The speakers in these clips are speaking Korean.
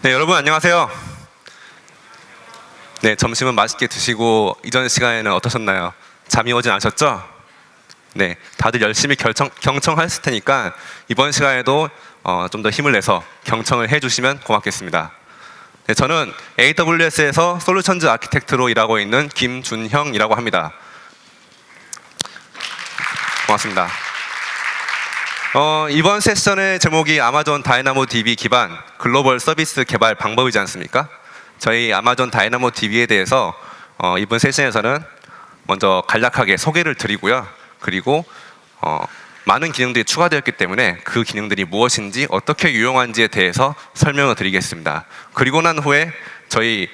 네, 여러분 안녕하세요. 네, 점심은 맛있게 드시고 이전 시간에는 어떠셨나요? 잠이 오진 않으셨죠? 네, 다들 열심히 경청하셨을 테니까 이번 시간에도 좀 더 힘을 내서 경청을 해주시면 고맙겠습니다. 네, 저는 AWS에서 솔루션즈 아키텍트로 일하고 있는 김준형이라고 합니다. 고맙습니다. 이번 세션의 제목이 아마존 다이나모 DB 기반 글로벌 서비스 개발 방법이지 않습니까? 저희 아마존 다이나모 DB에 대해서 이번 세션에서는 먼저 간략하게 소개를 드리고요. 그리고 많은 기능들이 추가되었기 때문에 그 기능들이 무엇인지 어떻게 유용한지에 대해서 설명을 드리겠습니다. 그리고 난 후에 저희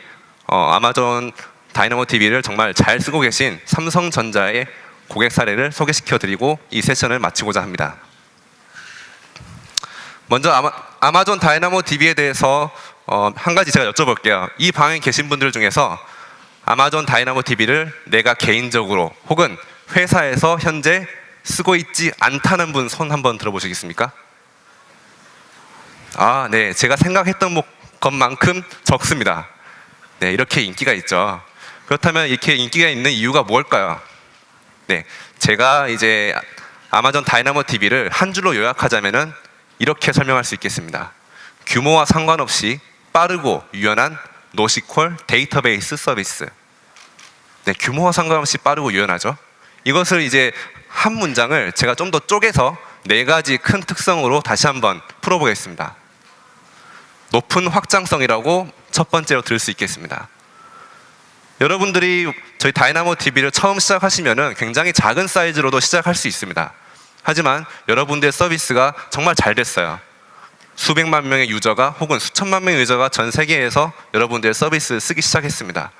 아마존 다이나모 DB를 정말 잘 쓰고 계신 삼성전자의 고객 사례를 소개시켜 드리고 이 세션을 마치고자 합니다. 먼저 아마존 다이나모 DB에 대해서 한 가지 제가 여쭤볼게요. 이 방에 계신 분들 중에서 아마존 다이나모 DB를 내가 개인적으로 혹은 회사에서 현재 쓰고 있지 않다는 분 손 한번 들어보시겠습니까? 아, 네, 제가 생각했던 것만큼 적습니다. 네, 이렇게 인기가 있죠. 그렇다면 이렇게 인기가 있는 이유가 뭘까요? 네, 제가 이제 아마존 다이나모 DB를 한 줄로 요약하자면은 이렇게 설명할 수 있겠습니다. 규모와 상관없이 빠르고 유연한 노시퀄 데이터베이스 서비스. 네, 규모와 상관없이 빠르고 유연하죠. 이것을 이제 한 문장을 제가 좀 더 쪼개서 4가지 큰 특성으로 다시 한번 풀어보겠습니다. 높은 확장성이라고 첫 번째로 들을 수 있겠습니다. 여러분들이 저희 다이나모 DB를 처음 시작하시면은 굉장히 작은 사이즈로도 시작할 수 있습니다. 하지만 여러분들의 서비스가 정말 잘 됐어요. 수백만 명의 유저가 혹은 수천만 명의 유저가 전 세계에서 여러분들의 서비스를 쓰기 시작했습니다.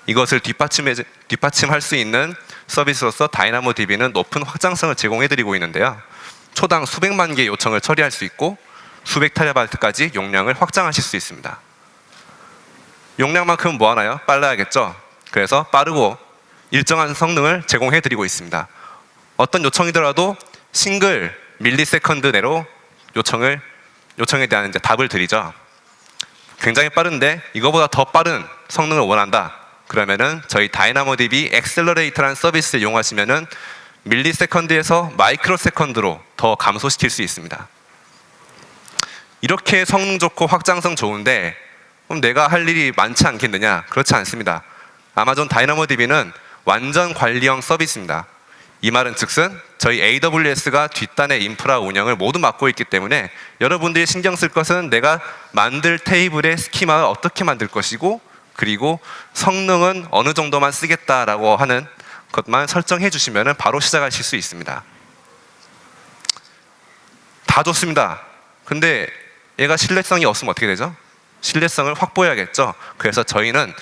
이것을 뒷받침할 수 있는 서비스로서 다이나모 DB는 높은 확장성을 제공해드리고 있는데요. 초당 수백만 개의 요청을 처리할 수 있고 수백 테라바이트까지 용량을 확장하실 수 있습니다. 용량만큼 뭐 하나요? 빨라야겠죠. 그래서 빠르고 일정한 성능을 제공해드리고 있습니다. 어떤 요청이더라도 싱글 밀리세컨드 내로 요청에 대한 이제 답을 드리죠. 굉장히 빠른데 이거보다 더 빠른 성능을 원한다. 그러면은 저희 다이나모 DB 엑셀러레이터라는 서비스를 이용하시면은 밀리세컨드에서 마이크로세컨드로 더 감소시킬 수 있습니다. 이렇게 성능 좋고 확장성 좋은데 그럼 내가 할 일이 많지 않겠느냐? 그렇지 않습니다. 아마존 다이나모 DB는 완전 관리형 서비스입니다. 이 말은 즉슨 저희 AWS가 뒷단의 인프라 운영을 모두 맡고 있기 때문에 여러분들이 신경 쓸 것은 내가 만들 테이블의 스키마를 어떻게 만들 것이고 그리고 성능은 어느 정도만 쓰겠다라고 하는 것만 설정해 주시면 바로 시작하실 수 있습니다. 다 좋습니다. 근데 얘가 신뢰성이 없으면 어떻게 되죠? 신뢰성을 확보해야겠죠. 그래서 저희는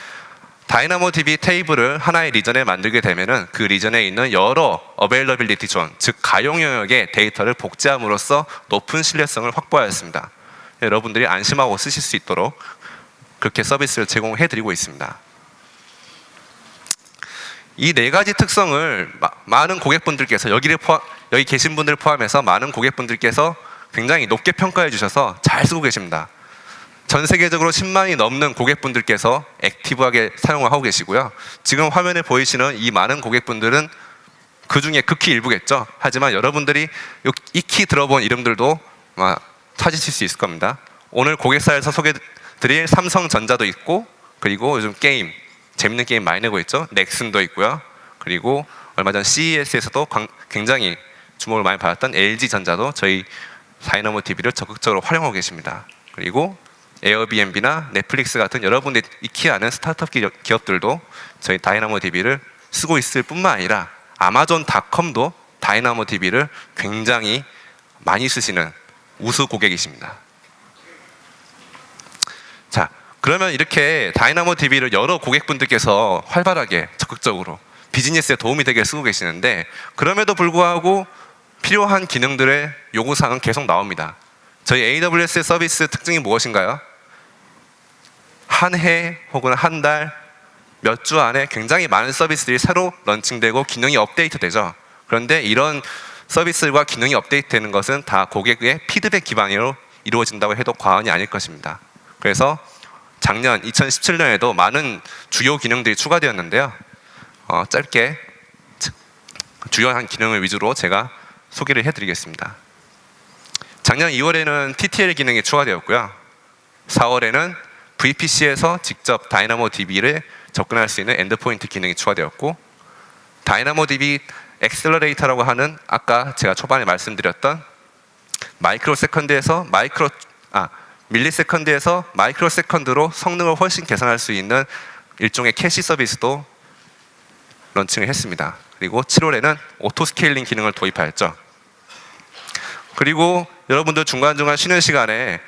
다이나모 DB 테이블을 하나의 리전에 만들게 되면은 그 리전에 있는 여러 어베일러빌리티 존, 즉 가용 영역의 데이터를 복제함으로써 높은 신뢰성을 확보하였습니다. 여러분들이 안심하고 쓰실 수 있도록 그렇게 서비스를 제공해드리고 있습니다. 이 4가지 특성을 많은 고객분들께서 여기 계신 분들 포함해서 많은 고객분들께서 굉장히 높게 평가해 주셔서 잘 쓰고 계십니다. 전 세계적으로 10만이 넘는 고객분들께서 액티브하게 사용을 하고 계시고요. 지금 화면에 보이시는 이 많은 고객분들은 그 중에 극히 일부겠죠. 하지만 여러분들이 익히 들어본 이름들도 찾으실 수 있을 겁니다. 오늘 고객사에서 소개드릴 삼성전자도 있고 그리고 요즘 게임, 재밌는 게임 많이 내고 있죠. 넥슨도 있고요. 그리고 얼마 전 CES에서도 굉장히 주목을 많이 받았던 LG전자도 저희 다이나모 DB를 적극적으로 활용하고 계십니다. 그리고 에어비앤비나 넷플릭스 같은 여러분들이 익히 아는 스타트업 기업들도 저희 다이나모 DB를 쓰고 있을 뿐만 아니라 아마존닷컴도 다이나모 DB를 굉장히 많이 쓰시는 우수 고객이십니다. 자, 그러면 이렇게 다이나모 DB를 여러 고객분들께서 활발하게 적극적으로 비즈니스에 도움이 되게 쓰고 계시는데 그럼에도 불구하고 필요한 기능들의 요구사항은 계속 나옵니다. 저희 AWS 서비스 특징이 무엇인가요? 한 해 혹은 한 달, 몇 주 안에 굉장히 많은 서비스들이 새로 런칭되고 기능이 업데이트되죠. 그런데 이런 서비스와 기능이 업데이트되는 것은 다 고객의 피드백 기반으로 이루어진다고 해도 과언이 아닐 것입니다. 그래서 작년 2017년에도 많은 주요 기능들이 추가되었는데요. 짧게 주요한 기능을 위주로 제가 소개를 해드리겠습니다. 작년 2월에는 TTL 기능이 추가되었고요. 4월에는 VPC에서 직접 DynamoDB를 접근할 수 있는 엔드포인트 기능이 추가되었고, DynamoDB 엑셀러레이터라고 하는 아까 제가 초반에 말씀드렸던 밀리세컨드에서 마이크로세컨드로 성능을 훨씬 개선할 수 있는 일종의 캐시 서비스도 런칭을 했습니다. 그리고 7월에는 오토 스케일링 기능을 도입하였죠. 그리고 여러분들 중간중간 쉬는 시간에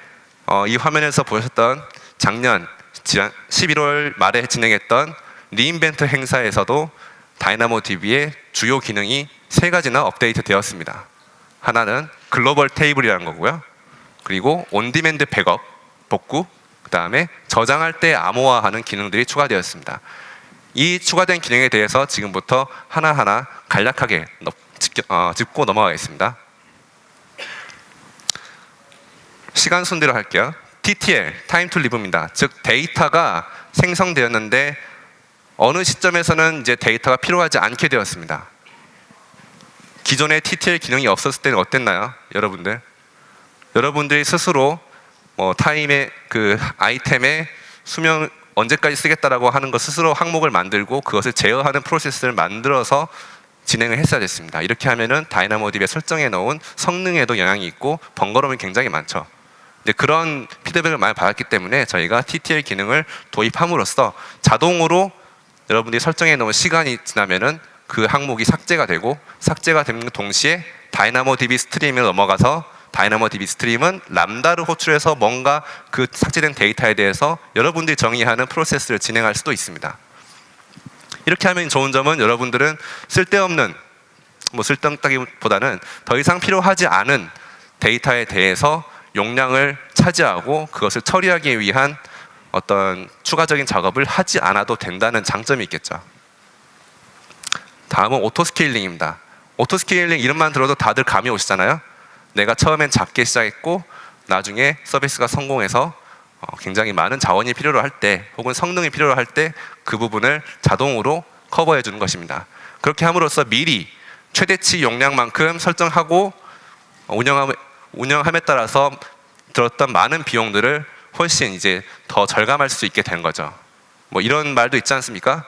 이 화면에서 보셨던 작년 11월 말에 진행했던 리인벤트 행사에서도 DynamoDB의 주요 기능이 3가지나 업데이트 되었습니다. 하나는 글로벌 테이블이라는 거고요. 그리고 온디맨드 백업, 복구, 그 다음에 저장할 때 암호화하는 기능들이 추가되었습니다. 이 추가된 기능에 대해서 지금부터 하나하나 간략하게 짚고 넘어가겠습니다. 시간 순대로 할게요. TTL, Time to Live입니다. 즉 데이터가 생성되었는데 어느 시점에서는 이제 데이터가 필요하지 않게 되었습니다. 기존에 TTL 기능이 없었을 때는 어땠나요? 여러분들이 스스로 타임의 그 아이템의 수명 언제까지 쓰겠다라고 하는 것 스스로 항목을 만들고 그것을 제어하는 프로세스를 만들어서 진행을 했어야 됐습니다. 이렇게 하면은 DynamoDB에 설정해 놓은 성능에도 영향이 있고 번거로움이 굉장히 많죠. 이제 그런 피드백을 많이 받았기 때문에 저희가 TTL 기능을 도입함으로써 자동으로 여러분들이 설정해 놓은 시간이 지나면은 그 항목이 삭제가 되고, 삭제가 되는 동시에 DynamoDB 스트림으로 넘어가서 DynamoDB 스트림은 람다를 호출해서 뭔가 그 삭제된 데이터에 대해서 여러분들이 정의하는 프로세스를 진행할 수도 있습니다. 이렇게 하면 좋은 점은 여러분들은 쓸데없는, 쓸데없다기보다는 더 이상 필요하지 않은 데이터에 대해서 용량을 차지하고 그것을 처리하기 위한 어떤 추가적인 작업을 하지 않아도 된다는 장점이 있겠죠. 다음은 오토스케일링입니다. 오토스케일링 이름만 들어도 다들 감이 오시잖아요. 내가 처음엔 작게 시작했고 나중에 서비스가 성공해서 굉장히 많은 자원이 필요로 할 때 혹은 성능이 필요로 할 때 그 부분을 자동으로 커버해 주는 것입니다. 그렇게 함으로써 미리 최대치 용량만큼 설정하고 운영함에 따라서 들었던 많은 비용들을 훨씬 이제 더 절감할 수 있게 된 거죠. 이런 말도 있지 않습니까?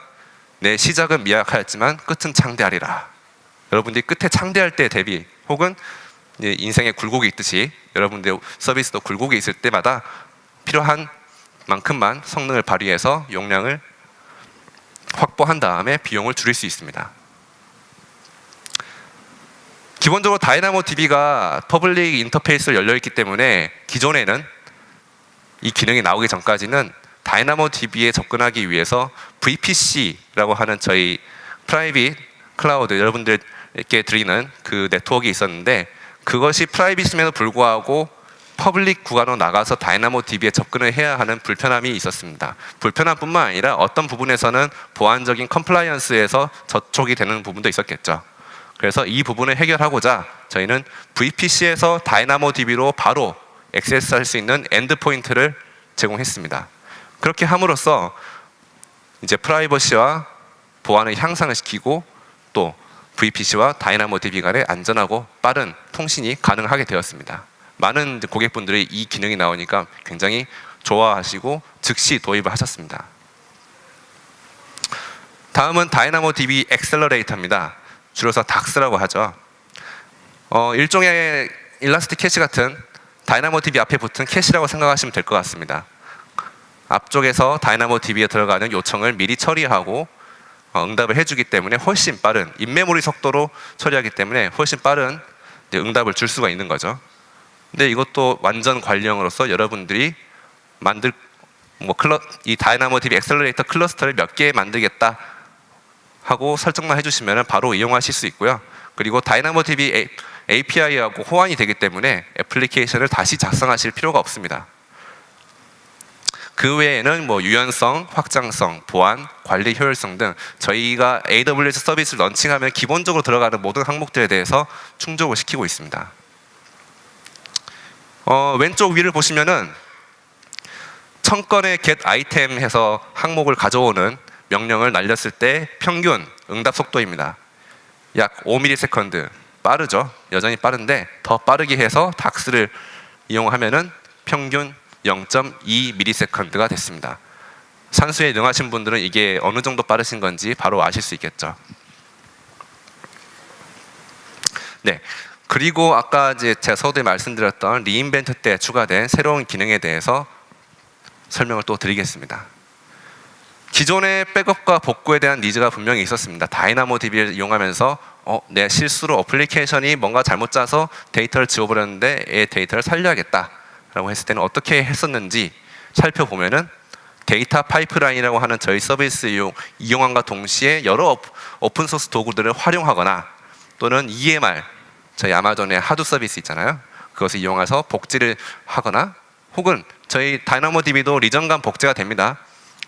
내 시작은 미약하였지만 끝은 창대하리라. 여러분들이 끝에 창대할 때 대비 혹은 인생에 굴곡이 있듯이 여러분들의 서비스도 굴곡이 있을 때마다 필요한 만큼만 성능을 발휘해서 용량을 확보한 다음에 비용을 줄일 수 있습니다. 기본적으로 DynamoDB가 퍼블릭 인터페이스로 열려있기 때문에 기존에는 이 기능이 나오기 전까지는 DynamoDB에 접근하기 위해서 VPC라고 하는 저희 프라이빗 클라우드 여러분들께 드리는 그 네트워크가 있었는데, 그것이 프라이빗임에도 불구하고 퍼블릭 구간으로 나가서 DynamoDB에 접근을 해야 하는 불편함이 있었습니다. 불편함뿐만 아니라 어떤 부분에서는 보안적인 컴플라이언스에서 저촉이 되는 부분도 있었겠죠. 그래서 이 부분을 해결하고자 저희는 VPC에서 DynamoDB로 바로 액세스할 수 있는 엔드포인트를 제공했습니다. 그렇게 함으로써 이제 프라이버시와 보안을 향상을 시키고 또 VPC와 DynamoDB 간의 안전하고 빠른 통신이 가능하게 되었습니다. 많은 고객분들이 이 기능이 나오니까 굉장히 좋아하시고 즉시 도입을 하셨습니다. 다음은 DynamoDB 엑셀러레이터입니다. 줄여서 DAX라고 하죠. 일종의 일라스틱 캐시 같은 DynamoDB 앞에 붙은 캐시라고 생각하시면 될 것 같습니다. 앞쪽에서 DynamoDB에 들어가는 요청을 미리 처리하고 응답을 해주기 때문에 훨씬 빠른 인메모리 속도로 처리하기 때문에 훨씬 빠른 응답을 줄 수가 있는 거죠. 근데 이것도 완전 관리형으로서 여러분들이 이 DynamoDB 엑셀러레이터 클러스터를 몇 개 만들겠다 하고 설정만 해주시면 바로 이용하실 수 있고요. 그리고 DynamoDB API하고 호환이 되기 때문에 애플리케이션을 다시 작성하실 필요가 없습니다. 그 외에는 유연성, 확장성, 보안, 관리 효율성 등 저희가 AWS 서비스를 런칭하면 기본적으로 들어가는 모든 항목들에 대해서 충족을 시키고 있습니다. 왼쪽 위를 보시면은 1000건의 get item 해서 항목을 가져오는 명령을 날렸을 때 평균 응답 속도입니다. 약 5ms. 빠르죠. 여전히 빠른데 더 빠르게 해서 닥스를 이용하면은 평균 0.2ms가 됐습니다. 산수에 능하신 분들은 이게 어느 정도 빠르신 건지 바로 아실 수 있겠죠. 네. 그리고 아까 이제 제가 서두에 말씀드렸던 리인벤트 때 추가된 새로운 기능에 대해서 설명을 또 드리겠습니다. 기존의 백업과 복구에 대한 니즈가 분명히 있었습니다. 다이나모DB를 이용하면서 내 실수로 어플리케이션이 뭔가 잘못 짜서 데이터를 지워버렸는데 이 데이터를 살려야겠다라고 했을 때는 어떻게 했었는지 살펴보면은 데이터 파이프라인이라고 하는 저희 서비스 이용함과 동시에 여러 오픈소스 도구들을 활용하거나 또는 EMR, 저희 아마존의 하두 서비스 있잖아요. 그것을 이용해서 복제를 하거나 혹은 저희 다이나모DB도 리전 간 복제가 됩니다.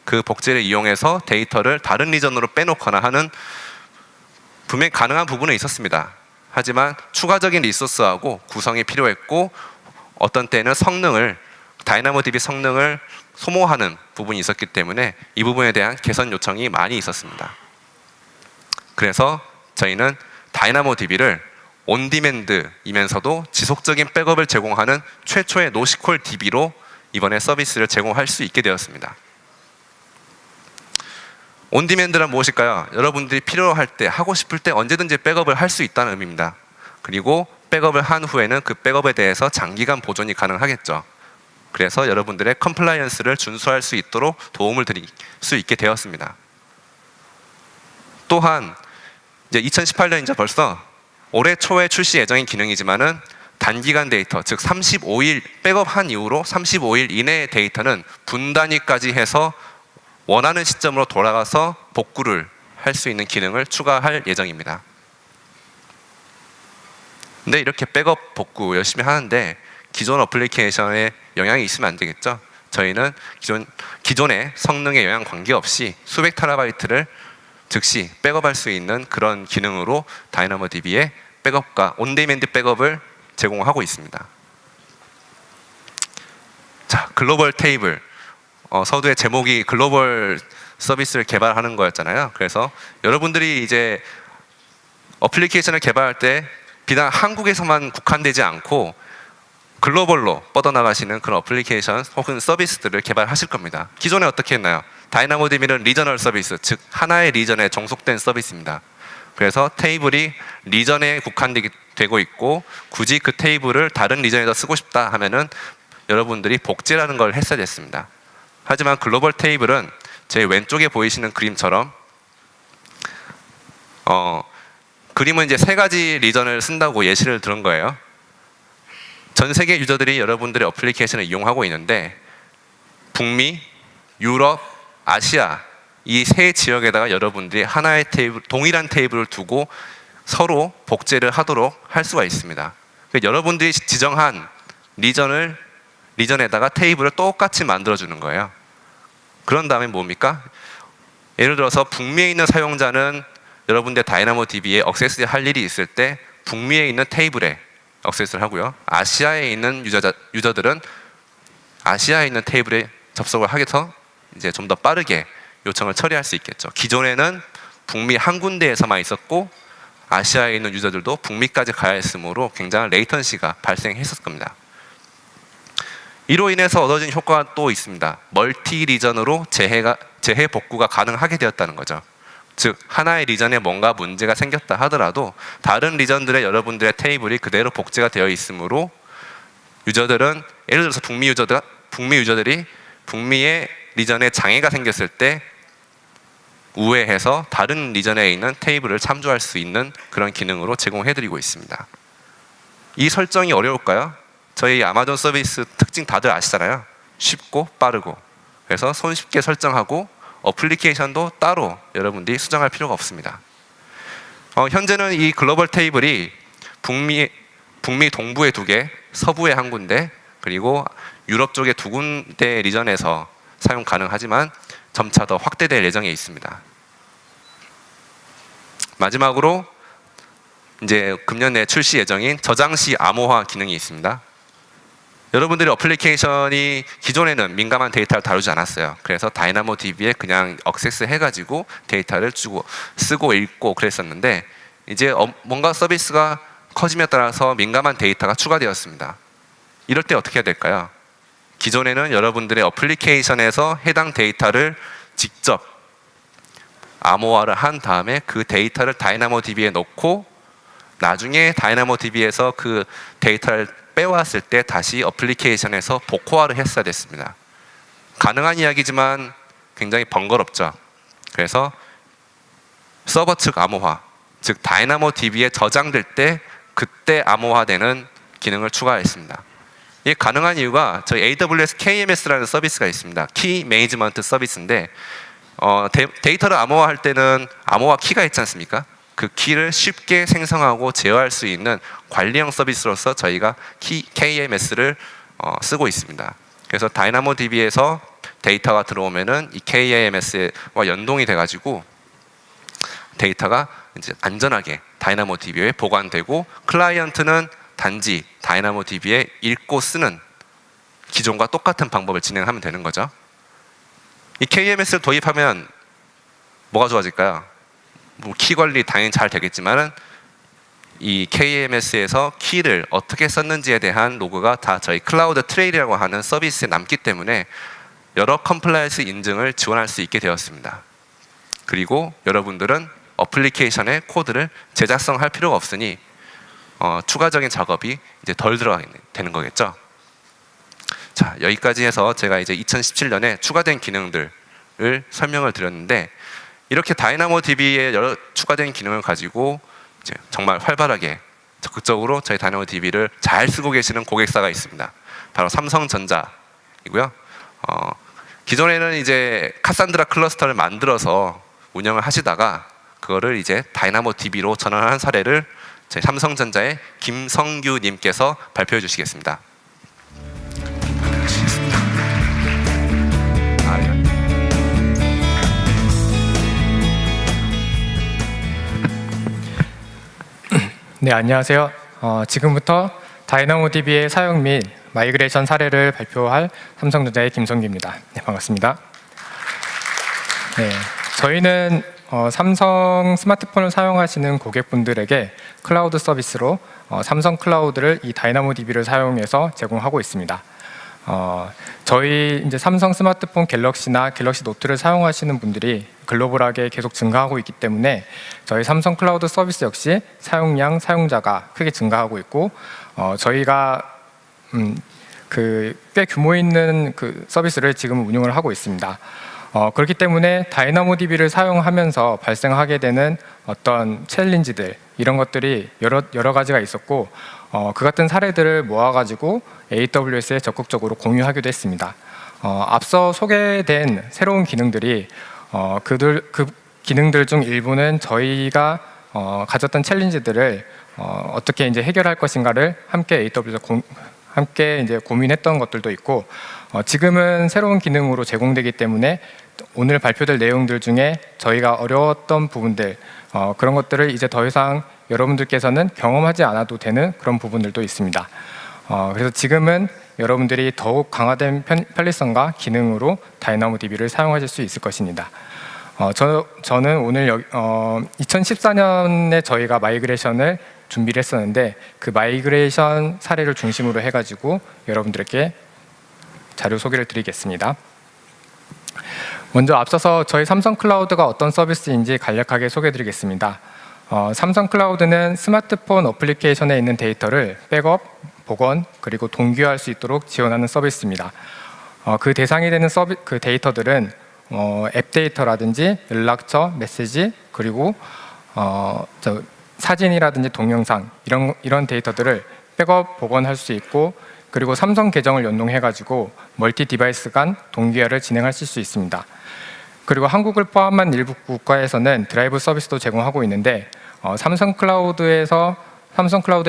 그 복제를 이용해서 데이터를 다른 리전으로 빼놓거나 하는 분명히 가능한 부분은 있었습니다. 하지만 추가적인 리소스하고 구성이 필요했고 어떤 때는 다이나모DB 성능을 소모하는 부분이 있었기 때문에 이 부분에 대한 개선 요청이 많이 있었습니다. 그래서 저희는 다이나모DB를 온디맨드이면서도 지속적인 백업을 제공하는 최초의 노시콜 DB로 이번에 서비스를 제공할 수 있게 되었습니다. 온디맨드란 무엇일까요? 여러분들이 필요할 때, 하고 싶을 때 언제든지 백업을 할 수 있다는 의미입니다. 그리고 백업을 한 후에는 그 백업에 대해서 장기간 보존이 가능하겠죠. 그래서 여러분들의 컴플라이언스를 준수할 수 있도록 도움을 드릴 수 있게 되었습니다. 또한 이제 2018년 이제 벌써 올해 초에 출시 예정인 기능이지만은 단기간 데이터, 즉 35일 백업한 이후로 35일 이내의 데이터는 분단위까지 해서 원하는 시점으로 돌아가서 복구를 할 수 있는 기능을 추가할 예정입니다. 근데 이렇게 백업 복구 열심히 하는데 기존 어플리케이션에 영향이 있으면 안 되겠죠. 저희는 기존의 성능에 영향 관계없이 수백 테라바이트를 즉시 백업할 수 있는 그런 기능으로 다이나모DB의 백업과 온데이맨드 백업을 제공하고 있습니다. 자, 글로벌 테이블. 서두의 제목이 글로벌 서비스를 개발하는 거였잖아요. 그래서 여러분들이 이제 어플리케이션을 개발할 때 비단 한국에서만 국한되지 않고 글로벌로 뻗어나가시는 그런 어플리케이션 혹은 서비스들을 개발하실 겁니다. 기존에 어떻게 했나요? 다이나모DB는 리저널 서비스, 즉 하나의 리전에 종속된 서비스입니다. 그래서 테이블이 리전에 국한되고 있고 굳이 그 테이블을 다른 리전에다 쓰고 싶다 하면은 여러분들이 복제라는 걸 했어야 됐습니다. 하지만 글로벌 테이블은 제 왼쪽에 보이시는 그림처럼 그림은 이제 3가지 리전을 쓴다고 예시를 들은 거예요. 전 세계 유저들이 여러분들의 어플리케이션을 이용하고 있는데 북미, 유럽, 아시아 이 3지역에다가 여러분들이 하나의 테이블, 동일한 테이블을 두고 서로 복제를 하도록 할 수가 있습니다. 그러니까 여러분들이 지정한 리전에다가 테이블을 똑같이 만들어주는 거예요. 그런 다음에 뭡니까? 예를 들어서 북미에 있는 사용자는 여러분들 다이나모DB에 액세스 할 일이 있을 때 북미에 있는 테이블에 액세스를 하고요. 아시아에 있는 유저들은 아시아에 있는 테이블에 접속을 하게 해서 이제 좀 더 빠르게 요청을 처리할 수 있겠죠. 기존에는 북미 한 군데에서만 있었고 아시아에 있는 유저들도 북미까지 가야 했으므로 굉장한 레이턴시가 발생했을 겁니다. 이로 인해서 얻어진 효과가 또 있습니다. 멀티 리전으로 재해 복구가 가능하게 되었다는 거죠. 즉 하나의 리전에 뭔가 문제가 생겼다 하더라도 다른 리전들의 여러분들의 테이블이 그대로 복제가 되어 있으므로 유저들은 예를 들어서 북미 유저들이 북미의 리전에 장애가 생겼을 때 우회해서 다른 리전에 있는 테이블을 참조할 수 있는 그런 기능으로 제공해드리고 있습니다. 이 설정이 어려울까요? 저희 아마존 서비스 특징 다들 아시잖아요. 쉽고 빠르고. 그래서 손쉽게 설정하고 어플리케이션도 따로 여러분들이 수정할 필요가 없습니다. 현재는 이 글로벌 테이블이 북미 동부에 2개, 서부에 1군데, 그리고 유럽 쪽에 2군데 리전에서 사용 가능하지만 점차 더 확대될 예정에 있습니다. 마지막으로 이제 금년 내 출시 예정인 저장 시 암호화 기능이 있습니다. 여러분들의 어플리케이션이 기존에는 민감한 데이터를 다루지 않았어요. 그래서 다이나모DB에 그냥 액세스 해가지고 데이터를 주고 쓰고 읽고 그랬었는데 이제 뭔가 서비스가 커짐에 따라서 민감한 데이터가 추가되었습니다. 이럴 때 어떻게 해야 될까요? 기존에는 여러분들의 어플리케이션에서 해당 데이터를 직접 암호화를 한 다음에 그 데이터를 다이나모DB에 넣고 나중에 다이나모DB에서 그 데이터를 빼왔을 때 다시 어플리케이션에서 복호화를 했어야 됐습니다. 가능한 이야기지만 굉장히 번거롭죠. 그래서 서버 측 암호화, 즉 다이나모DB에 저장될 때 그때 암호화되는 기능을 추가했습니다. 이게 가능한 이유가 저희 AWS KMS라는 서비스가 있습니다. 키 매니지먼트 서비스인데 데이터를 암호화할 때는 암호화 키가 있지 않습니까? 그 키를 쉽게 생성하고 제어할 수 있는 관리형 서비스로서 저희가 KMS를 쓰고 있습니다. 그래서 다이나모DB에서 데이터가 들어오면은 이 KMS와 연동이 돼가지고 데이터가 이제 안전하게 다이나모DB에 보관되고 클라이언트는 단지 다이나모DB에 읽고 쓰는 기존과 똑같은 방법을 진행하면 되는 거죠. 이 KMS를 도입하면 뭐가 좋아질까요? 뭐 키 관리 당연히 잘 되겠지만은 이 KMS에서 키를 어떻게 썼는지에 대한 로그가 다 저희 클라우드 트레일이라고 하는 서비스에 남기 때문에 여러 컴플라이언스 인증을 지원할 수 있게 되었습니다. 그리고 여러분들은 어플리케이션의 코드를 제작성할 필요가 없으니 추가적인 작업이 이제 덜 들어가게 되는 거겠죠. 자, 여기까지 해서 제가 이제 2017년에 추가된 기능들을 설명을 드렸는데 이렇게 다이나모DB에 여러 추가된 기능을 가지고 이제 정말 활발하게 적극적으로 저희 다이나모DB를 잘 쓰고 계시는 고객사가 있습니다. 바로 삼성전자이고요. 기존에는 이제 카산드라 클러스터를 만들어서 운영을 하시다가 그거를 이제 다이나모DB로 전환한 사례를 저희 삼성전자의 김성규 님께서 발표해 주시겠습니다. 네, 안녕하세요. 지금부터 다이나모DB의 사용 및 마이그레이션 사례를 발표할 삼성전자의 김성규입니다. 네, 반갑습니다. 네, 저희는 삼성 스마트폰을 사용하시는 고객분들에게 클라우드 서비스로 삼성 클라우드를 이 다이나모DB를 사용해서 제공하고 있습니다. 저희 이제 삼성 스마트폰 갤럭시나 갤럭시 노트를 사용하시는 분들이 글로벌하게 계속 증가하고 있기 때문에 저희 삼성 클라우드 서비스 역시 사용량, 사용자가 크게 증가하고 있고 저희가 꽤 규모 있는 그 서비스를 지금 운영을 하고 있습니다. 그렇기 때문에 다이나모DB를 사용하면서 발생하게 되는 어떤 챌린지들 이런 것들이 여러 가지가 있었고 그 같은 사례들을 모아가지고 AWS에 적극적으로 공유하기도 했습니다. 앞서 소개된 새로운 기능들이 그 기능들 중 일부는 저희가 가졌던 챌린지들을 어떻게 이제 해결할 것인가를 함께 AWS 함께 이제 고민했던 것들도 있고 지금은 새로운 기능으로 제공되기 때문에 오늘 발표될 내용들 중에 저희가 어려웠던 부분들 그런 것들을 이제 더 이상 여러분들께서는 경험하지 않아도 되는 그런 부분들도 있습니다. 그래서 지금은 여러분들이 더욱 강화된 편리성과 기능으로 다이나모DB를 사용하실 수 있을 것입니다. 저는 오늘 2014년에 저희가 마이그레이션을 준비를 했었는데 그 마이그레이션 사례를 중심으로 해가지고 여러분들께 자료 소개를 드리겠습니다. 먼저 앞서서 저희 삼성 클라우드가 어떤 서비스인지 간략하게 소개해드리겠습니다. 삼성 클라우드는 스마트폰 어플리케이션에 있는 데이터를 백업, 복원, 그리고 동기화할 수 있도록 지원하는 서비스입니다. 그 대상이 되는 그 데이터들은 앱 데이터라든지 연락처, 메시지, 그리고 사진이라든지 동영상 이런 데이터들을 백업, 복원할 수 있고 그리고 삼성 계정을 연동해가지고 멀티 디바이스 간 동기화를 진행하실 수 있습니다. 그리고 한국을 포함한 일부 국가에서는 드라이브 서비스도 제공하고 있는데 삼성 클라우드에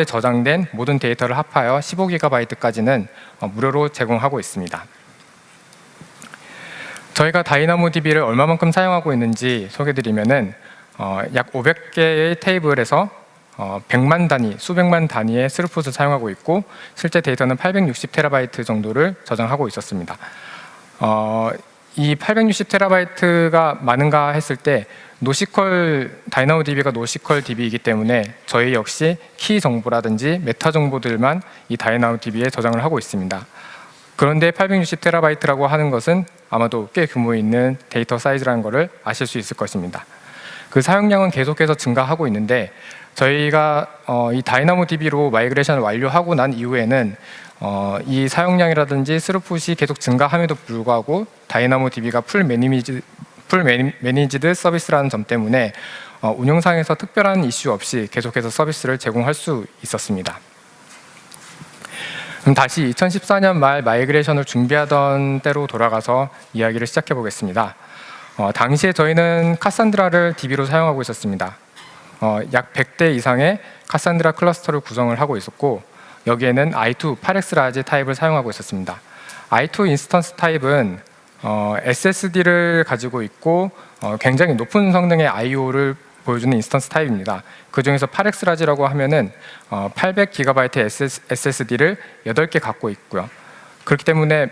저장된 모든 데이터를 합하여 15GB까지는 무료로 제공하고 있습니다. 저희가 다이나모DB를 얼마만큼 사용하고 있는지 소개드리면은 약 500개의 테이블에서 100만 단위, 수백만 단위의 스루풋을 사용하고 있고 실제 데이터는 860TB 정도를 저장하고 있었습니다. 이 860TB가 많은가 했을 때 다이나모DB가 노시컬 DB이기 때문에 저희 역시 키 정보라든지 메타 정보들만 이 다이나모DB에 저장을 하고 있습니다. 그런데 860TB라고 하는 것은 아마도 꽤 규모 있는 데이터 사이즈라는 것을 아실 수 있을 것입니다. 그 사용량은 계속해서 증가하고 있는데 저희가 이 다이나모DB로 마이그레이션을 완료하고 난 이후에는 이 사용량이라든지 스루풋이 계속 증가함에도 불구하고 다이나모DB가 풀 매니지드 서비스라는 점 때문에 운영상에서 특별한 이슈 없이 계속해서 서비스를 제공할 수 있었습니다. 그럼 다시 2014년 말 마이그레이션을 준비하던 때로 돌아가서 이야기를 시작해 보겠습니다. 당시에 저희는 카산드라를 DB로 사용하고 있었습니다. 약 100대 이상의 카산드라 클러스터를 구성을 하고 있었고 여기에는 i2 8x 라지 타입을 사용하고 있었습니다. i2 인스턴스 타입은 SSD를 가지고 있고 굉장히 높은 성능의 I/O를 보여주는 인스턴스 타입입니다. 그 중에서 8x 라지라고 하면은 800GB SSD를 8개 갖고 있고요. 그렇기 때문에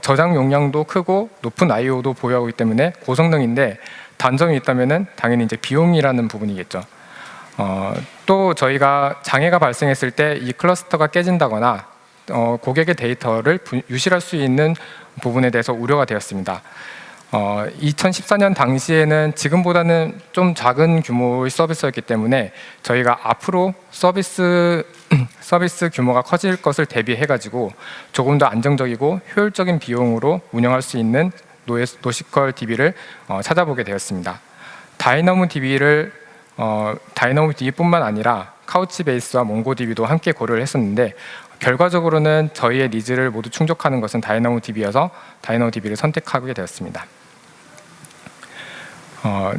저장 용량도 크고 높은 I/O도 보유하고 있기 때문에 고성능인데 단점이 있다면은 당연히 이제 비용이라는 부분이겠죠. 또 저희가 장애가 발생했을 때 이 클러스터가 깨진다거나 고객의 데이터를 유실할 수 있는 부분에 대해서 우려가 되었습니다. 2014년 당시에는 지금보다는 좀 작은 규모의 서비스였기 때문에 저희가 앞으로 서비스 규모가 커질 것을 대비해가지고 조금 더 안정적이고 효율적인 비용으로 운영할 수 있는 노시컬 DB를 찾아보게 되었습니다. 다이나모DB뿐만 아니라 카우치베이스와 몽고DB도 함께 고려를 했었는데 결과적으로는 저희의 니즈를 모두 충족하는 것은 다이나모DB여서 다이나모DB를 선택하게 되었습니다.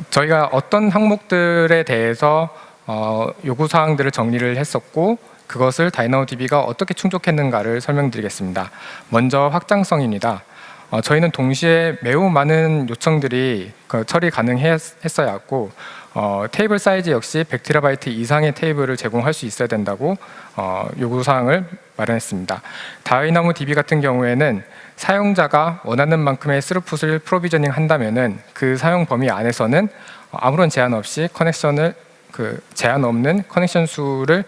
저희가 어떤 항목들에 대해서 요구사항들을 정리를 했었고 그것을 다이나모DB가 어떻게 충족했는가를 설명드리겠습니다. 먼저 확장성입니다. 저희는 동시에 매우 많은 요청들이 처리 가능했어야 했고 테이블 사이즈 역시 100TB 이상의 테이블을 제공할 수 있어야 된다고 요구사항을 마련했습니다. 다이나모DB 같은 경우에는 사용자가 원하는 만큼의 스루풋을 프로비저닝 한다면은 그 사용 범위 안에서는 아무런 제한 없이 제한 없는 커넥션 수를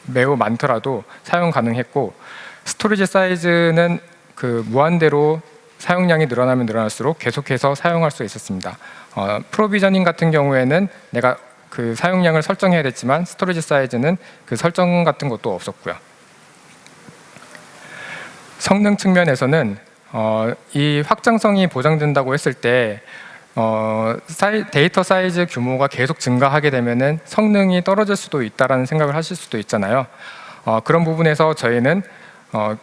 매우 많더라도 사용 가능했고 스토리지 사이즈는 무한대로 사용량이 늘어나면 늘어날수록 계속해서 사용할 수 있었습니다. 프로비저닝 같은 경우에는 내가 그 사용량을 설정해야 됐지만 스토리지 사이즈는 그 설정 같은 것도 없었고요. 성능 측면에서는 이 확장성이 보장된다고 했을 때 데이터 사이즈 규모가 계속 증가하게 되면은 성능이 떨어질 수도 있다라는 생각을 하실 수도 있잖아요. 그런 부분에서 저희는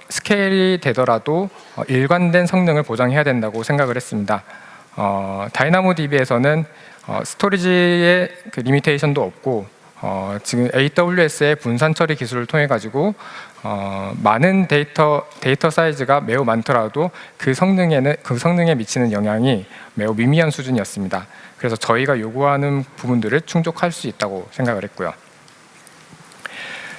스케일이 되더라도 일관된 성능을 보장해야 된다고 생각을 했습니다. 다이나모DB에서는 스토리지의 리미테이션도 없고 지금 AWS의 분산 처리 기술을 통해 가지고 많은 데이터 사이즈가 매우 많더라도 그 성능에 미치는 영향이 매우 미미한 수준이었습니다. 그래서 저희가 요구하는 부분들을 충족할 수 있다고 생각을 했고요.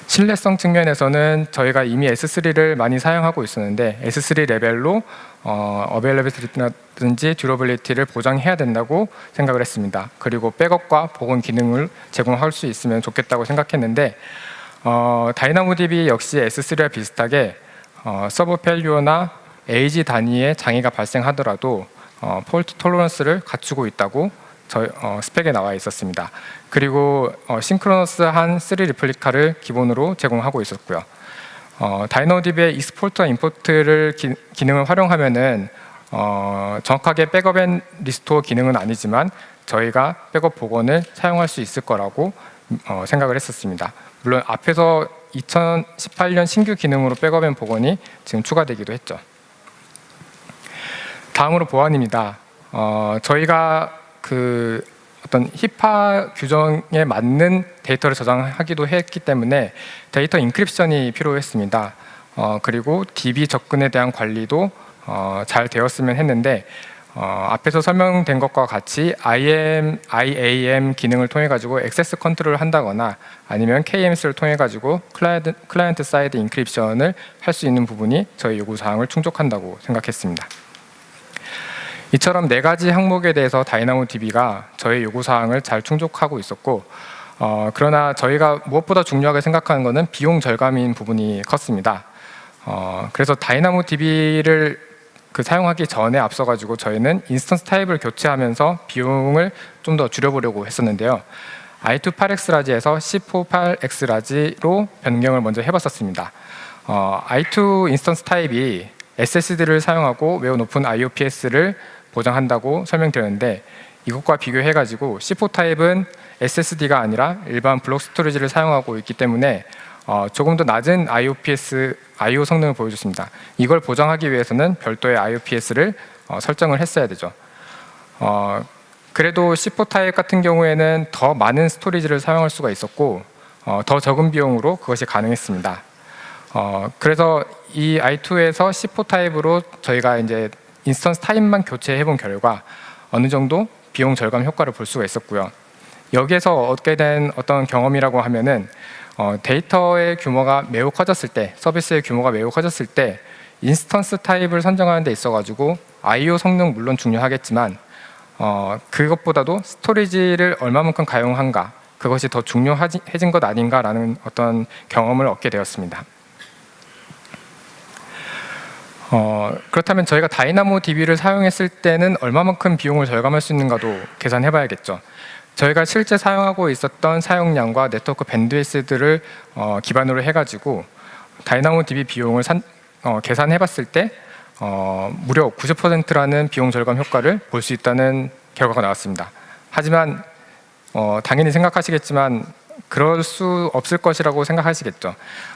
신뢰성 측면에서는 저희가 이미 S3를 많이 사용하고 있었는데 S3 레벨로 어베일러빌리티라든지 듀러빌리티를 보장해야 된다고 생각을 했습니다. 그리고 백업과 복원 기능을 제공할 수 있으면 좋겠다고 생각했는데 다이나모DB 역시 S3와 비슷하게 서버 페일리어나 에이지 단위의 장애가 발생하더라도 폴트 톨러런스를 갖추고 있다고 스펙에 나와 있었습니다. 그리고 싱크로너스한 3 리플리카를 기본으로 제공하고 있었고요. 다이나모DB의 익스포트와 임포트를 기능을 활용하면은 정확하게 백업 앤 리스토어 기능은 아니지만 저희가 백업 복원을 사용할 수 있을 거라고 생각을 했었습니다. 물론 앞에서 2018년 신규 기능으로 백업 앤 복원이 지금 추가되기도 했죠. 다음으로 보안입니다. 저희가 어떤 히파 규정에 맞는 데이터를 저장하기도 했기 때문에 데이터 인크립션이 필요했습니다. 그리고 DB 접근에 대한 관리도 잘 되었으면 했는데 앞에서 설명된 것과 같이 IAM 기능을 통해 가지고 액세스 컨트롤을 한다거나 아니면 KMS를 통해 가지고 클라이언트 사이드 인크립션을 할 수 있는 부분이 저희 요구 사항을 충족한다고 생각했습니다. 이처럼 4가지 항목에 대해서 다이나모DB가 저희 요구 사항을 잘 충족하고 있었고, 그러나 저희가 무엇보다 중요하게 생각하는 것은 비용 절감인 부분이 컸습니다. 그래서 다이나모DB를 사용하기 전에 앞서가지고 저희는 인스턴스 타입을 교체하면서 비용을 좀 더 줄여보려고 했었는데요. i2 8x라지에서 c4 8x라지로 변경을 먼저 해봤었습니다. i2 인스턴스 타입이 SSD를 사용하고 매우 높은 IOPS를 보장한다고 설명드렸는데, 이것과 비교해가지고 C4 타입은 SSD가 아니라 일반 블록 스토리지를 사용하고 있기 때문에 조금 더 낮은 IO 성능을 보여줬습니다. 이걸 보장하기 위해서는 별도의 IOPS를 설정을 했어야 되죠. 그래도 C4 타입 같은 경우에는 더 많은 스토리지를 사용할 수가 있었고, 더 적은 비용으로 그것이 가능했습니다. 그래서 이 i2에서 C4 타입으로 저희가 이제 인스턴스 타입만 교체해 본 결과 어느 정도 비용 절감 효과를 볼 수가 있었고요. 여기에서 얻게 된 어떤 경험이라고 하면은 데이터의 규모가 매우 커졌을 때, 서비스의 규모가 매우 커졌을 때 인스턴스 타입을 선정하는 데 있어가지고 I/O 성능 물론 중요하겠지만 그것보다도 스토리지를 얼마만큼 가용한가, 그것이 더 중요해진 것 아닌가라는 어떤 경험을 얻게 되었습니다. 그렇다면 저희가 다이나모DB를 사용했을 때는 얼마만큼 비용을 절감할 수 있는가도 계산해 봐야겠죠. 저희가 실제 사용하고 있었던 사용량과 네트워크 밴드위스들을 기반으로 해가지고 다이나모DB 비용을 계산해 봤을 때 무려 90%라는 비용 절감 효과를 볼 수 있다는 결과가 나왔습니다. 하지만 당연히 생각하시겠지만 그럴 수 없을 것이라고 생각하시겠죠.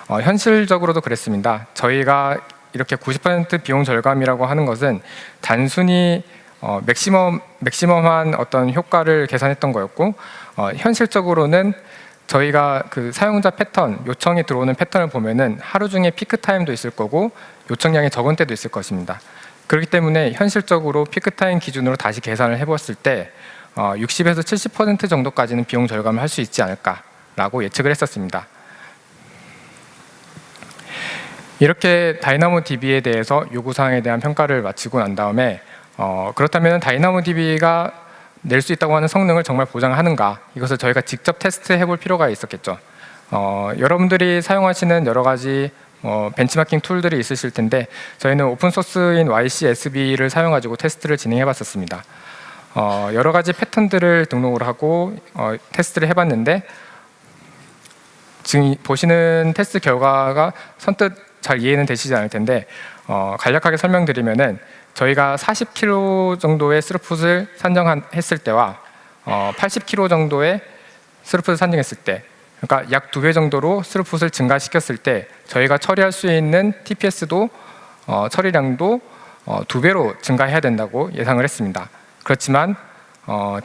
현실적으로도 그랬습니다. 저희가 이렇게 90% 비용 절감이라고 하는 것은 단순히 맥시멈한 어떤 효과를 계산했던 거였고, 현실적으로는 저희가 사용자 패턴, 요청이 들어오는 패턴을 보면은 하루 중에 피크 타임도 있을 거고 요청량이 적은 때도 있을 것입니다. 그렇기 때문에 현실적으로 피크 타임 기준으로 다시 계산을 해봤을 때 60에서 70% 정도까지는 비용 절감을 할 수 있지 않을까라고 예측을 했었습니다. 이렇게 다이나모DB에 대해서 요구사항에 대한 평가를 마치고 난 다음에 그렇다면 다이나모DB가 낼 수 있다고 하는 성능을 정말 보장하는가, 이것을 저희가 직접 테스트해 볼 필요가 있었겠죠. 여러분들이 사용하시는 여러 가지 벤치마킹 툴들이 있으실 텐데, 저희는 오픈소스인 YCSB를 사용하고 테스트를 진행해 봤었습니다. 여러 가지 패턴들을 등록을 하고 테스트를 해봤는데, 지금 보시는 테스트 결과가 선뜻 잘 이해는 되시지 않을 텐데, 간략하게 설명드리면은 저희가 40kg 정도의 스루풋을 산정했을 때와 80kg 정도의 스루풋을 산정했을 때, 그러니까 약 2배 정도로 스루풋을 증가시켰을 때 저희가 처리할 수 있는 TPS도 처리량도 2배로 증가해야 된다고 예상을 했습니다. 그렇지만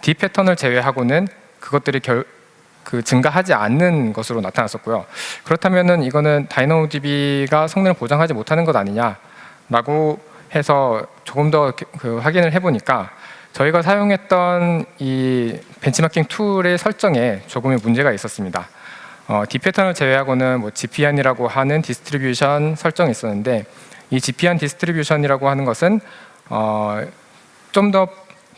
D 패턴을 제외하고는 그것들이 증가하지 않는 것으로 나타났었고요. 그렇다면은 이거는 다이나모DB가 성능을 보장하지 못하는 것 아니냐라고 해서 조금 더 확인을 해보니까 저희가 사용했던 이 벤치마킹 툴의 설정에 조금의 문제가 있었습니다. D 패턴을 제외하고는 GPN이라고 하는 디스트리뷰션 설정이 있었는데, 이 GPN 디스트리뷰션이라고 하는 것은 좀 더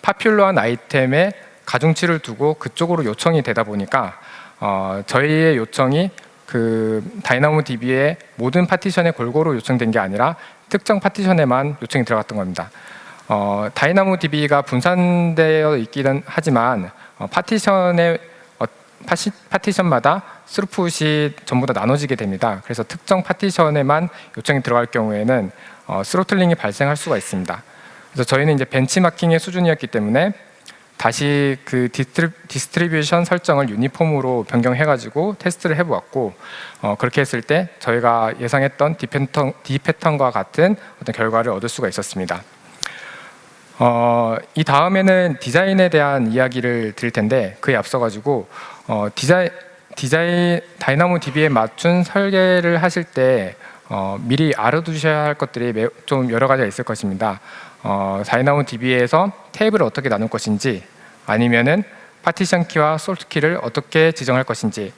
파퓰러한 아이템에 가중치를 두고 그쪽으로 요청이 되다 보니까 저희의 요청이 다이나모DB의 모든 파티션에 골고루 요청된 게 아니라 특정 파티션에만 요청이 들어갔던 겁니다. 다이나모DB가 분산되어 있기는 하지만 파티션마다 스루풋이 전부 다 나눠지게 됩니다. 그래서 특정 파티션에만 요청이 들어갈 경우에는 스로틀링이 발생할 수가 있습니다. 그래서 저희는 이제 벤치마킹의 수준이었기 때문에 다시 디스트리뷰션 설정을 유니폼으로 변경해가지고 테스트를 해보았고, 그렇게 했을 때 저희가 예상했던 D 패턴과 같은 어떤 결과를 얻을 수가 있었습니다. 이 다음에는 디자인에 대한 이야기를 드릴 텐데, 그에 앞서가지고 다이나모DB에 맞춘 설계를 하실 때 미리 알아두셔야 할 것들이 좀 여러 가지가 있을 것입니다. DynamoDB에서 테이블을 어떻게 나눌 것인지 아니면은 파티션 키와 솔트 키를 어떻게 지정할 것인지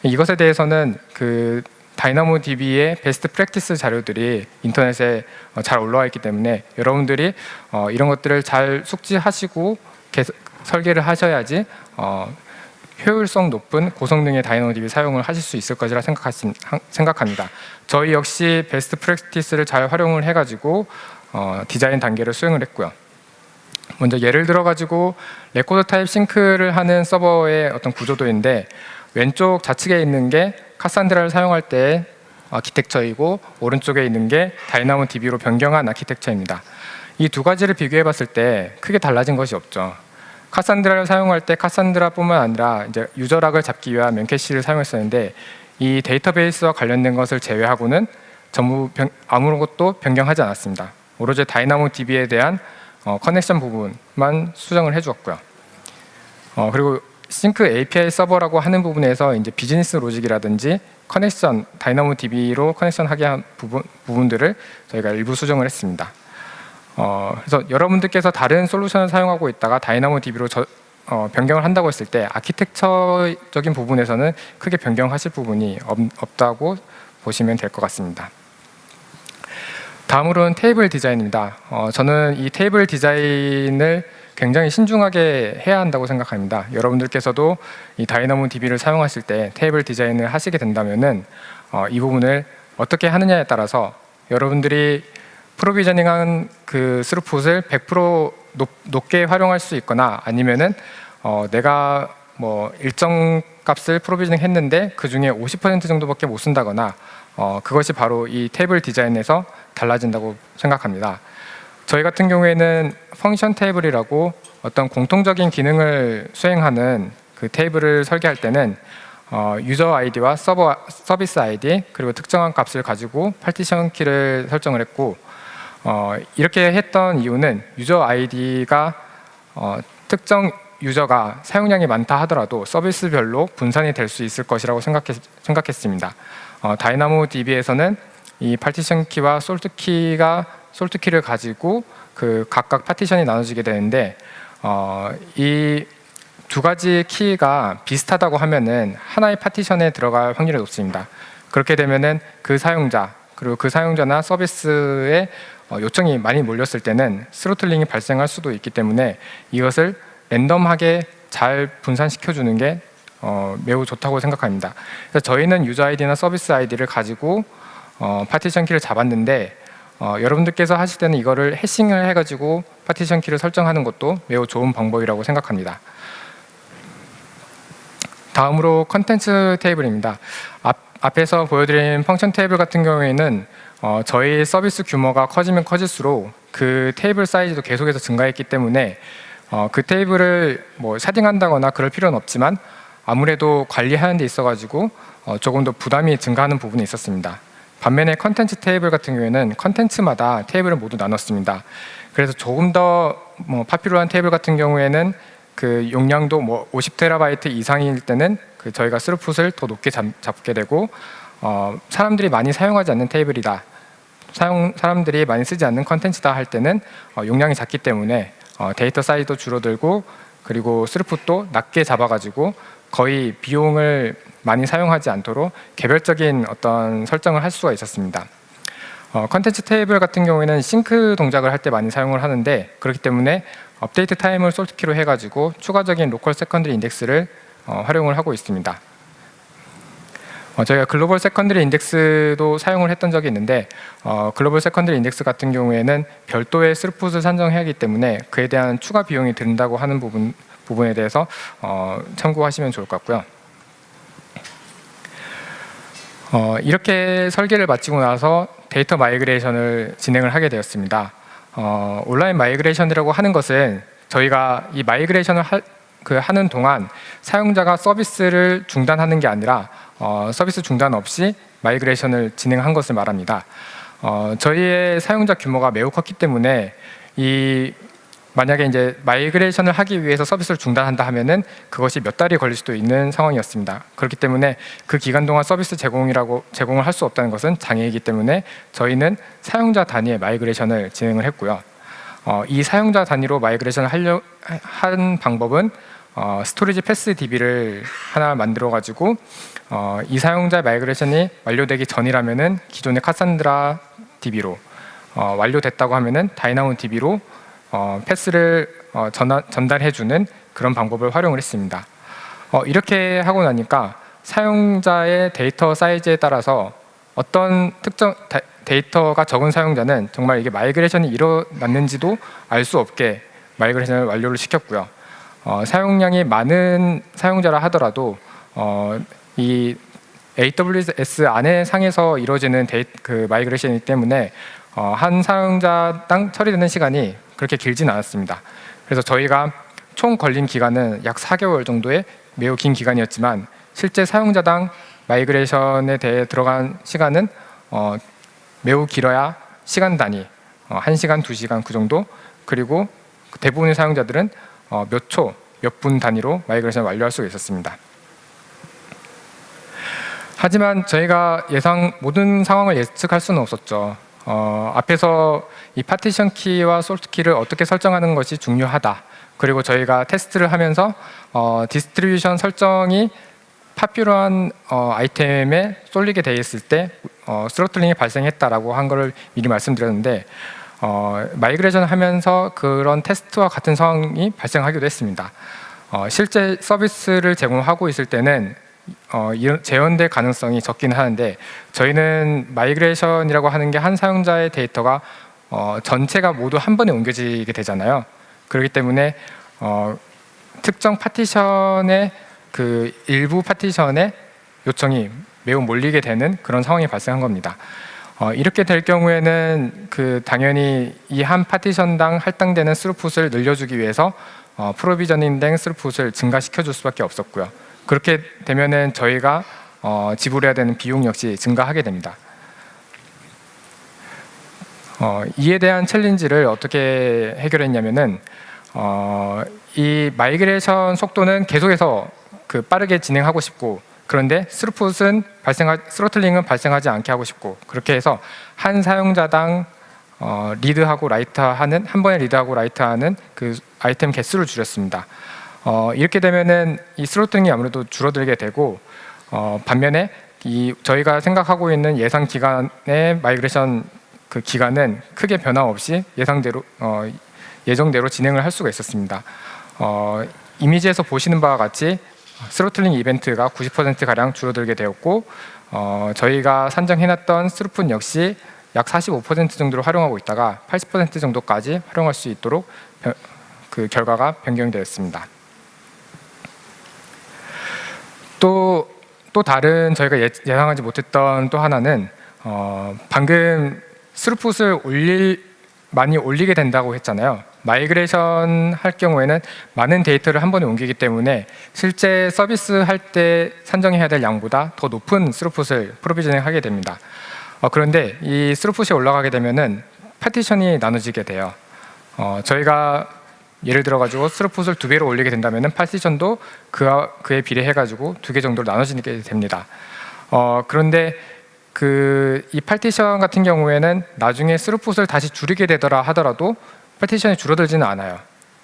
이것에 대해서는 그 DynamoDB의 베스트 프랙티스 자료들이 인터넷에 잘 올라와 있기 때문에 여러분들이 이런 것들을 잘 숙지하시고 설계를 하셔야지 효율성 높은 고성능의 DynamoDB 사용을 하실 수 있을 것이라 생각합니다. 저희 역시 베스트 프랙티스를 잘 활용을 해가지고 디자인 단계를 수행을 했고요. 먼저 예를 들어가지고 레코드 타입 싱크를 하는 서버의 어떤 구조도인데 왼쪽 좌측에 있는 게 카산드라를 사용할 때 아키텍처이고 오른쪽에 있는 게 DynamoDB로 변경한 아키텍처입니다. 이 두 가지를 비교해 봤을 때 크게 달라진 것이 없죠. 카산드라를 사용할 때 카산드라뿐만 아니라 이제 유저락을 잡기 위한 memcache를 사용했었는데 이 데이터베이스와 관련된 것을 제외하고는 전부 아무것도 변경하지 않았습니다. 오로지 DynamoDB에 대한 커넥션 부분만 수정을 해주었고요. 그리고 싱크 API 서버라고 하는 부분에서 이제 비즈니스 로직이라든지 커넥션 DynamoDB로 커넥션하게 한 부분들을 저희가 일부 수정을 했습니다. 그래서 여러분들께서 다른 솔루션을 사용하고 있다가 DynamoDB로 변경을 한다고 했을 때 아키텍처적인 부분에서는 크게 변경하실 부분이 없다고 보시면 될 것 같습니다. 다음으로는 테이블 디자인입니다. 저는 이 테이블 디자인을 굉장히 신중하게 해야 한다고 생각합니다. 여러분들께서도 이 DynamoDB를 사용하실 때 테이블 디자인을 하시게 된다면은 이 부분을 어떻게 하느냐에 따라서 여러분들이 프로비저닝한 그 스루풋을 100% 높게 활용할 수 있거나 아니면은 내가 뭐 일정 값을 프로비저닝 했는데 그 중에 50% 정도밖에 못 쓴다거나 그것이 바로 이 테이블 디자인에서 달라진다고 생각합니다. 저희 같은 경우에는 펑션 테이블이라고 어떤 공통적인 기능을 수행하는 그 테이블을 설계할 때는 유저 아이디와 서비스 아이디 그리고 특정한 값을 가지고 파티션 키를 설정을 했고 이렇게 했던 이유는 유저 아이디가 특정 유저가 사용량이 많다 하더라도 서비스별로 분산이 될 수 있을 것이라고 생각했습니다. DynamoDB에서는 이 파티션 키와 솔트 키를 가지고 그 각각 파티션이 나눠지게 되는데 이 두 가지 키가 비슷하다고 하면은 하나의 파티션에 들어갈 확률이 높습니다. 그렇게 되면은 그 사용자 그리고 그 사용자나 서비스에 요청이 많이 몰렸을 때는 스로틀링이 발생할 수도 있기 때문에 이것을 랜덤하게 잘 분산시켜 주는 게 매우 좋다고 생각합니다. 그래서 저희는 유저 아이디나 서비스 아이디를 가지고 파티션 키를 잡았는데 여러분들께서 하실 때는 이거를 해싱을 해가지고 파티션 키를 설정하는 것도 매우 좋은 방법이라고 생각합니다. 다음으로 컨텐츠 테이블입니다. 앞에서 보여드린 펑션 테이블 같은 경우에는 저희 서비스 규모가 커지면 커질수록 그 테이블 사이즈도 계속해서 증가했기 때문에 그 테이블을 뭐 샤딩한다거나 그럴 필요는 없지만 아무래도 관리하는 데 있어가지고 조금 더 부담이 증가하는 부분이 있었습니다. 반면에 컨텐츠 테이블 같은 경우에는 컨텐츠마다 테이블을 모두 나눴습니다. 그래서 조금 더 파퓰러한 테이블 같은 경우에는 그 용량도 뭐 50TB 이상일 때는 그 저희가 스루풋을 더 높게 잡게 되고 사람들이 많이 사용하지 않는 테이블이다. 사람들이 많이 쓰지 않는 컨텐츠다 할 때는 용량이 작기 때문에 데이터 사이즈도 줄어들고 그리고 스루풋도 낮게 잡아가지고 거의 비용을 많이 사용하지 않도록 개별적인 어떤 설정을 할 수가 있었습니다. 컨텐츠 테이블 같은 경우에는 싱크 동작을 할 때 많이 사용을 하는데 그렇기 때문에 업데이트 타임을 솔트키로 해가지고 추가적인 로컬 세컨드리 인덱스를 활용을 하고 있습니다. 저희가 글로벌 세컨드리 인덱스도 사용을 했던 적이 있는데 글로벌 세컨드리 인덱스 같은 경우에는 별도의 스루풋을 산정해야 하기 때문에 그에 대한 추가 비용이 든다고 하는 부분에 대해서 참고하시면 좋을 것 같고요. 이렇게 설계를 마치고 나서 데이터 마이그레이션을 진행을 하게 되었습니다. 온라인 마이그레이션이라고 하는 것은 저희가 이 마이그레이션을 하는 동안 사용자가 서비스를 중단하는 게 아니라 서비스 중단 없이 마이그레이션을 진행한 것을 말합니다. 저희의 사용자 규모가 매우 컸기 때문에 만약에 이제 마이그레이션을 하기 위해서 서비스를 중단한다 하면은 그것이 몇 달이 걸릴 수도 있는 상황이었습니다. 그렇기 때문에 그 기간 동안 서비스 제공을 할 수 없다는 것은 장애이기 때문에 저희는 사용자 단위의 마이그레이션을 진행을 했고요. 이 사용자 단위로 마이그레이션을 한 방법은 스토리지 패스 DB를 하나 만들어 가지고 이 사용자 마이그레이션이 완료되기 전이라면은 기존의 카산드라 DB로 완료됐다고 하면은 다이나모 DB로 패스를 전달해주는 그런 방법을 활용을 했습니다. 이렇게 하고 나니까 사용자의 데이터 사이즈에 따라서 어떤 특정 데이터가 적은 사용자는 정말 이게 마이그레이션이 일어났는지도 알 수 없게 마이그레이션을 완료를 시켰고요. 사용량이 많은 사용자라 하더라도 이 AWS 안에 상에서 이루어지는 그 마이그레이션이기 때문에 한 사용자당 처리되는 시간이 그렇게 길진 않았습니다. 그래서 저희가 총 걸린 기간은 약 4개월 정도의 매우 긴 기간이었지만 실제 사용자당 마이그레이션에 대해 들어간 시간은 매우 길어야 시간 단위 1시간, 2시간 그 정도, 그리고 대부분의 사용자들은 몇 초, 몇 분 단위로 마이그레이션을 완료할 수가 있었습니다. 하지만 저희가 모든 상황을 예측할 수는 없었죠. 앞에서 이 파티션 키와 솔트 키를 어떻게 설정하는 것이 중요하다. 그리고 저희가 테스트를 하면서 디스트리뷰션 설정이 파퓰러한 아이템에 쏠리게 돼 있을 때 스로틀링이 발생했다라고 한 거를 미리 말씀드렸는데 마이그레이션을 하면서 그런 테스트와 같은 상황이 발생하기도 했습니다. 실제 서비스를 제공하고 있을 때는 재현될 가능성이 적긴 하는데 저희는 마이그레이션이라고 하는 게 한 사용자의 데이터가 전체가 모두 한 번에 옮겨지게 되잖아요. 그렇기 때문에 특정 파티션의 그 일부 파티션의 요청이 매우 몰리게 되는 그런 상황이 발생한 겁니다. 이렇게 될 경우에는 당연히 이 한 파티션당 할당되는 스루풋을 늘려주기 위해서 프로비저닝된 스루풋을 증가시켜 줄 수밖에 없었고요. 그렇게 되면은 저희가 지불해야 되는 비용 역시 증가하게 됩니다. 이에 대한 챌린지를 어떻게 해결했냐면은 이 마이그레이션 속도는 계속해서 빠르게 진행하고 싶고, 그런데 스로틀링은 발생하지 않게 하고 싶고, 그렇게 해서 한 사용자당 리드하고 라이트하는 한 번에 리드하고 라이트하는 그 아이템 개수를 줄였습니다. 이렇게 되면은 이 스로틀링이 아무래도 줄어들게 되고, 반면에 저희가 생각하고 있는 예상 기간의 마이그레이션 그 기간은 크게 변화 없이 예정대로 진행을 할 수가 있었습니다. 이미지에서 보시는 바와 같이 스로틀링 이벤트가 90% 가량 줄어들게 되었고, 저희가 산정해놨던 스루풋 역시 약 45% 정도로 활용하고 있다가 80% 정도까지 활용할 수 있도록 그 결과가 변경되었습니다. 또 다른 저희가 예상하지 못했던 또 하나는 방금 스루풋을 많이 올리게 된다고 했잖아요. 마이그레이션 할 경우에는 많은 데이터를 한 번에 옮기기 때문에 실제 서비스 할 때 산정해야 될 양보다 더 높은 스루풋을 프로비저닝 하게 됩니다. 그런데 이 스루풋이 올라가게 되면은 파티션이 나눠지게 돼요. 저희가 예를 들어 가지고 스루풋을 2배로 올리게 된다면은 파티션도 그에 비례해 가지고 2개 정도로 나눠지게 됩니다. 그런데 이 파티션 같은 경우에는 나중에 스루풋을 다시 줄이게 되더라 하더라도 파티션이 줄어들지는 않아요.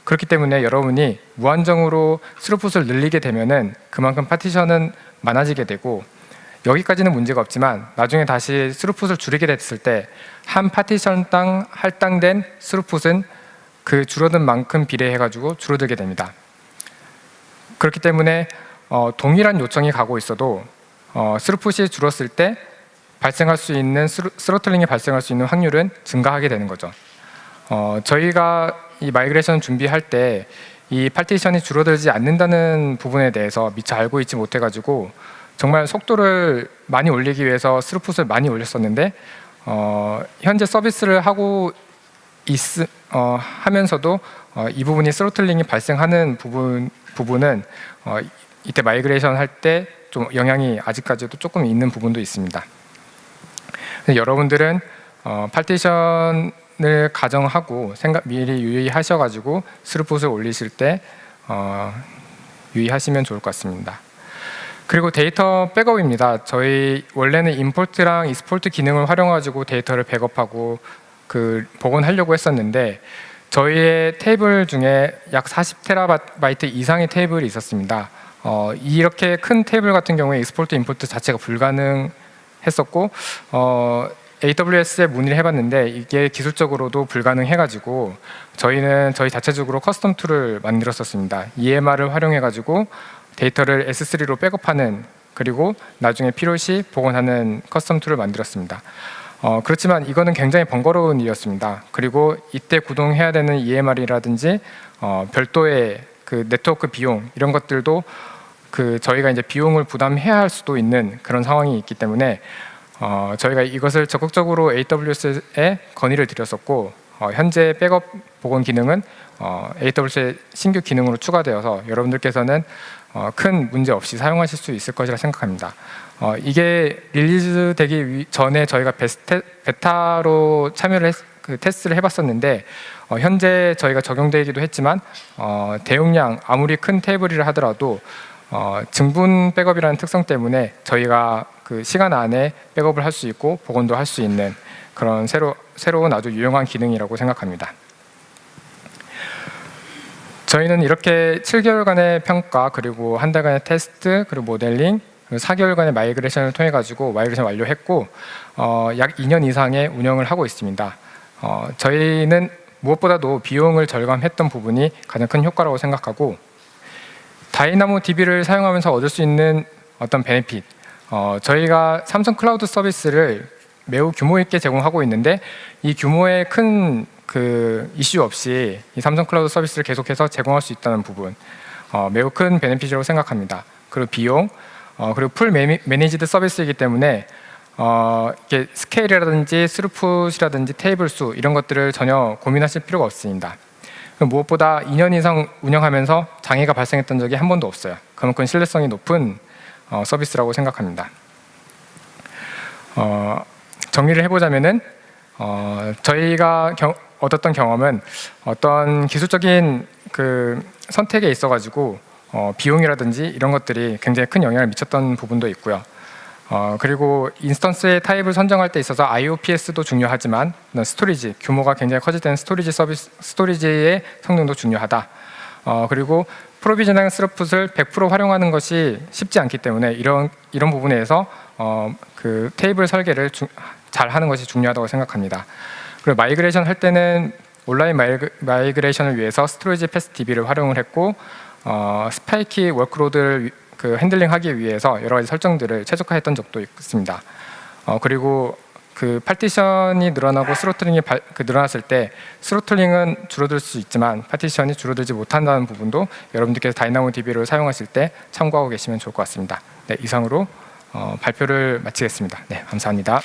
그렇기 때문에 여러분이 무한정으로 스루풋을 늘리게 되면은 그만큼 파티션은 많아지게 되고, 여기까지는 문제가 없지만 나중에 다시 스루풋을 줄이게 됐을 때 한 파티션당 할당된 스루풋은 그 줄어든 만큼 비례해 가지고 줄어들게 됩니다. 그렇기 때문에 동일한 요청이 가고 있어도 스루풋이 줄었을 때 발생할 수 있는 스로틀링이 발생할 수 있는 확률은 증가하게 되는 거죠. 저희가 이 마이그레이션 준비할 때 이 파티션이 줄어들지 않는다는 부분에 대해서 미처 알고 있지 못해 가지고 정말 속도를 많이 올리기 위해서 스루풋을 많이 올렸었는데 현재 서비스를 하고 하면서도 이 부분이 스로틀링이 발생하는 부분은 이때 마이그레이션 할 때 좀 영향이 아직까지도 조금 있는 부분도 있습니다. 여러분들은 파티션을 가정하고 미리 유의하셔가지고 스루풋을 올리실 때 유의하시면 좋을 것 같습니다. 그리고 데이터 백업입니다. 저희 원래는 임포트랑 익스포트 기능을 활용해가지고 데이터를 백업하고 복원하려고 했었는데 저희의 테이블 중에 약 40TB 이상의 테이블이 있었습니다. 이렇게 큰 테이블 같은 경우에 익스포트 임포트 자체가 불가능했었고 AWS에 문의를 해봤는데 이게 기술적으로도 불가능해가지고 저희는 저희 자체적으로 커스텀 툴을 만들었었습니다. EMR을 활용해가지고 데이터를 S3로 백업하는 그리고 나중에 필요시 복원하는 커스텀 툴을 만들었습니다. 그렇지만 이거는 굉장히 번거로운 일이었습니다. 그리고 이때 구동해야 되는 EMR이라든지 별도의 그 네트워크 비용 이런 것들도 저희가 이제 비용을 부담해야 할 수도 있는 그런 상황이 있기 때문에 저희가 이것을 적극적으로 AWS에 건의를 드렸었고 현재 백업 복원 기능은 AWS의 신규 기능으로 추가되어서 여러분들께서는 큰 문제 없이 사용하실 수 있을 것이라 생각합니다. 이게 릴리즈되기 전에 저희가 베타로 참여를 테스트를 해봤었는데 현재 저희가 적용되기도 했지만 대용량 아무리 큰 테이블이라 하더라도 증분 백업이라는 특성 때문에 저희가 그 시간 안에 백업을 할 수 있고 복원도 할 수 있는 그런 새로운 아주 유용한 기능이라고 생각합니다. 저희는 이렇게 7개월간의 평가 그리고 한 달간의 테스트 그리고 모델링 그리고 4개월간의 마이그레이션을 통해 가지고 마이그레이션 완료했고 약 2년 이상의 운영을 하고 있습니다. 저희는 무엇보다도 비용을 절감했던 부분이 가장 큰 효과라고 생각하고 다이나모DB를 사용하면서 얻을 수 있는 어떤 베네핏 저희가 삼성 클라우드 서비스를 매우 규모 있게 제공하고 있는데 이 규모의 큰 이슈 없이 이 삼성 클라우드 서비스를 계속해서 제공할 수 있다는 부분 매우 큰 베네핏이라고 생각합니다. 그리고 비용 그리고 풀 매니지드 서비스이기 때문에 이렇게 스케일이라든지 스루풋이라든지 테이블 수 이런 것들을 전혀 고민하실 필요가 없습니다. 무엇보다 2년 이상 운영하면서 장애가 발생했던 적이 한 번도 없어요. 그만큼 신뢰성이 높은 서비스라고 생각합니다. 정리를 해보자면은 저희가 얻었던 경험은 어떤 기술적인 선택에 있어가지고 비용이라든지 이런 것들이 굉장히 큰 영향을 미쳤던 부분도 있고요. 그리고 인스턴스의 타입을 선정할 때 있어서 IOPS도 중요하지만 스토리지, 규모가 굉장히 커질 때는 스토리지의 성능도 중요하다. 그리고 프로비저닝 스루풋을 100% 활용하는 것이 쉽지 않기 때문에 이런 부분에서 테이블 설계를 잘 하는 것이 중요하다고 생각합니다. 그리고 마이그레이션 할 때는 온라인 마이그레이션을 위해서 스토리지 패스 DB를 활용을 했고 스파이키 워크로드를 핸들링하기 위해서 여러 가지 설정들을 최적화했던 적도 있습니다. 그리고 파티션이 늘어나고 스로틀링이 늘어났을 때 스로틀링은 줄어들 수 있지만 파티션이 줄어들지 못한다는 부분도 여러분들께서 다이나모DB를 사용하실 때 참고하고 계시면 좋을 것 같습니다. 네, 이상으로 발표를 마치겠습니다. 네, 감사합니다.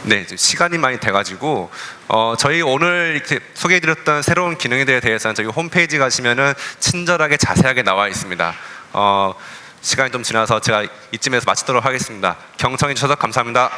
네, 시간이 많이 돼가지고 저희 오늘 이렇게 소개해드렸던 새로운 기능에 대해서는 저희 홈페이지 가시면은 친절하게 자세하게 나와 있습니다. 시간이 좀 지나서 제가 이쯤에서 마치도록 하겠습니다. 경청해 주셔서 감사합니다.